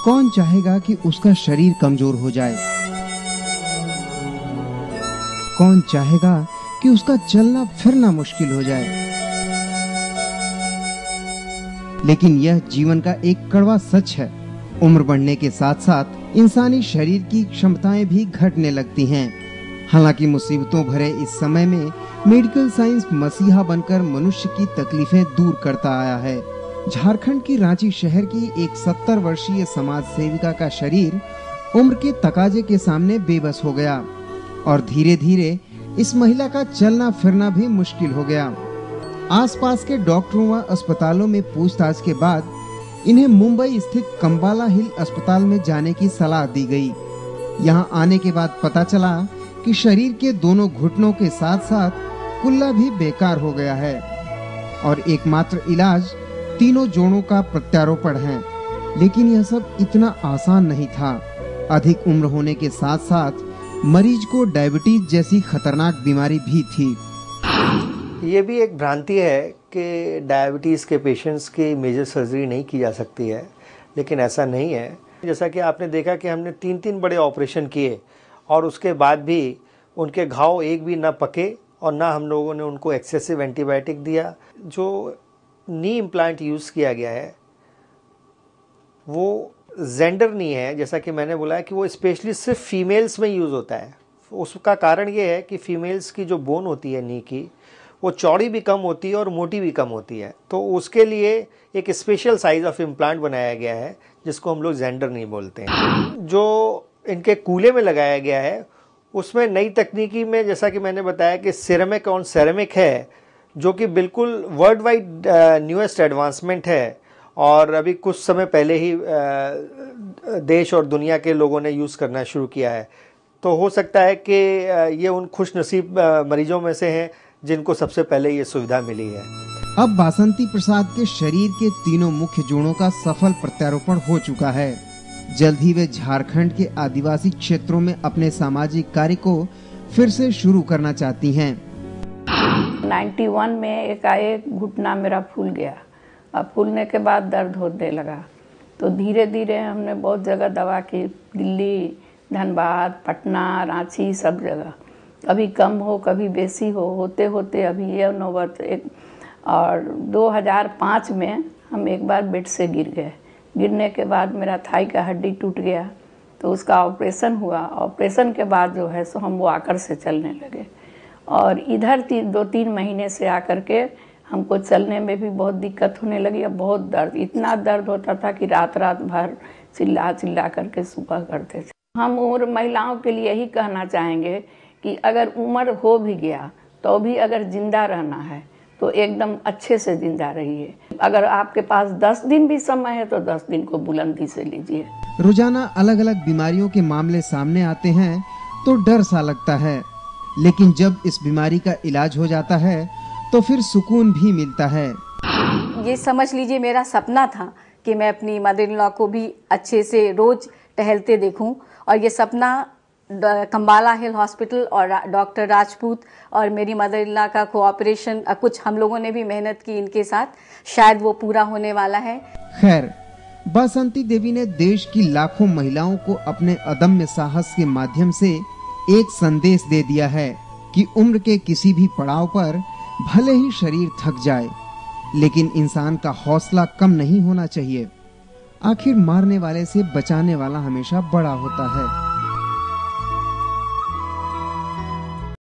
कौन चाहेगा कि उसका शरीर कमजोर हो जाए? कौन चाहेगा कि उसका चलना फिरना मुश्किल हो जाए? लेकिन यह जीवन का एक कड़वा सच है। उम्र बढ़ने के साथ साथ इंसानी शरीर की क्षमताएं भी घटने लगती हैं। हालांकि मुसीबतों भरे इस समय में मेडिकल साइंस मसीहा बनकर मनुष्य की तकलीफें दूर करता आया है। झारखंड की रांची शहर की एक 70 वर्षीय समाज सेविका का शरीर उम्र के तकाजे के सामने बेबस हो गया और धीरे धीरे इस महिला का चलना फिरना भी मुश्किल हो गया। आसपास के डॉक्टरों व अस्पतालों में पूछताछ के बाद इन्हें मुंबई स्थित कंबाला हिल अस्पताल में जाने की सलाह दी गई। यहां आने के बाद पता चला कि शरीर के दोनों घुटनों के साथ साथ कुल्ला भी बेकार हो गया है और एकमात्र इलाज तीनों जोड़ों का प्रत्यारोपण है। लेकिन यह सब इतना आसान नहीं था। अधिक उम्र होने के साथ साथ मरीज को डायबिटीज जैसी खतरनाक बीमारी भी थी। ये भी एक भ्रांति है कि डायबिटीज़ के पेशेंट्स की मेजर सर्जरी नहीं की जा सकती है, लेकिन ऐसा नहीं है। जैसा कि आपने देखा कि हमने 3 बड़े ऑपरेशन किए और उसके बाद भी उनके घाव एक भी ना पके और ना हम लोगों ने उनको एक्सेसिव एंटीबायोटिक दिया। जो नी इम्प्लांट यूज़ किया गया है वो जेंडर नी है, जैसा कि मैंने बोला है कि वो स्पेशली सिर्फ फीमेल्स में यूज़ होता है। उसका कारण ये है कि फीमेल्स की जो बोन होती है नी की, वो चौड़ी भी कम होती है और मोटी भी कम होती है, तो उसके लिए एक स्पेशल साइज़ ऑफ इम्प्लांट बनाया गया है जिसको हम लोग जेंडर नी बोलते हैं। जो इनके कूल्हे में लगाया गया है उसमें नई तकनीकी में, जैसा कि मैंने बताया कि सिरेमिक ऑन सेरेमिक है, जो कि बिल्कुल वर्ल्ड वाइड न्यूएस्ट एडवांसमेंट है और अभी कुछ समय पहले ही देश और दुनिया के लोगों ने यूज़ करना शुरू किया है। तो हो सकता है कि ये उन खुशनसीब मरीजों में से हैं जिनको सबसे पहले ये सुविधा मिली है। अब बासंती प्रसाद के शरीर के तीनों मुख्य जोड़ों का सफल प्रत्यारोपण हो चुका है। जल्द ही वे झारखंड के आदिवासी क्षेत्रों में अपने सामाजिक कार्य को फिर से शुरू करना चाहती हैं। 91 में एकाएक घुटना मेरा फूल गया। अब फूलने के बाद दर्द होने लगा, तो धीरे धीरे हमने बहुत जगह दवा की, दिल्ली, धनबाद, पटना, रांची, सब जगह। कभी कम हो कभी बेसी होते होते अभी ये नौबत एक। और 2005 में हम एक बार बेड से गिर गए। गिरने के बाद मेरा थाई का हड्डी टूट गया, तो उसका ऑपरेशन हुआ। ऑपरेशन के बाद जो है सो हम वॉकर से चलने लगे और इधर 2-3 महीने से आकर के हमको चलने में भी बहुत दिक्कत होने लगी। अब बहुत दर्द, इतना दर्द होता था कि रात भर चिल्ला चिल्ला करके सुबह करते थे। हम उम्र महिलाओं के लिए यही कहना चाहेंगे कि अगर उम्र हो भी गया तो भी अगर जिंदा रहना है तो एकदम अच्छे से जिंदा रहिए। अगर आपके पास 10 दिन भी समय है तो 10 दिन को बुलंदी से लीजिए। रोजाना अलग अलग बीमारियों के मामले सामने आते हैं तो डर सा लगता है, लेकिन जब इस बीमारी का इलाज हो जाता है तो फिर सुकून भी मिलता है। ये समझ लीजिए मेरा सपना था कि मैं अपनी मदर इन लॉ को भी अच्छे से रोज टहलते देखूं, और ये सपना कंबाला हिल हॉस्पिटल और डॉक्टर राजपूत और मेरी मदर इन लॉ का कोऑपरेशन, कुछ हम लोगों ने भी मेहनत की इनके साथ, शायद वो पूरा होने वाला है। खैर, बासंती देवी ने देश की लाखों महिलाओं को अपने अदम्य साहस के माध्यम से एक संदेश दे दिया है कि उम्र के किसी भी पड़ाव पर भले ही शरीर थक जाए, लेकिन इंसान का हौसला कम नहीं होना चाहिए। आखिर मारने वाले से बचाने वाला हमेशा बड़ा होता है।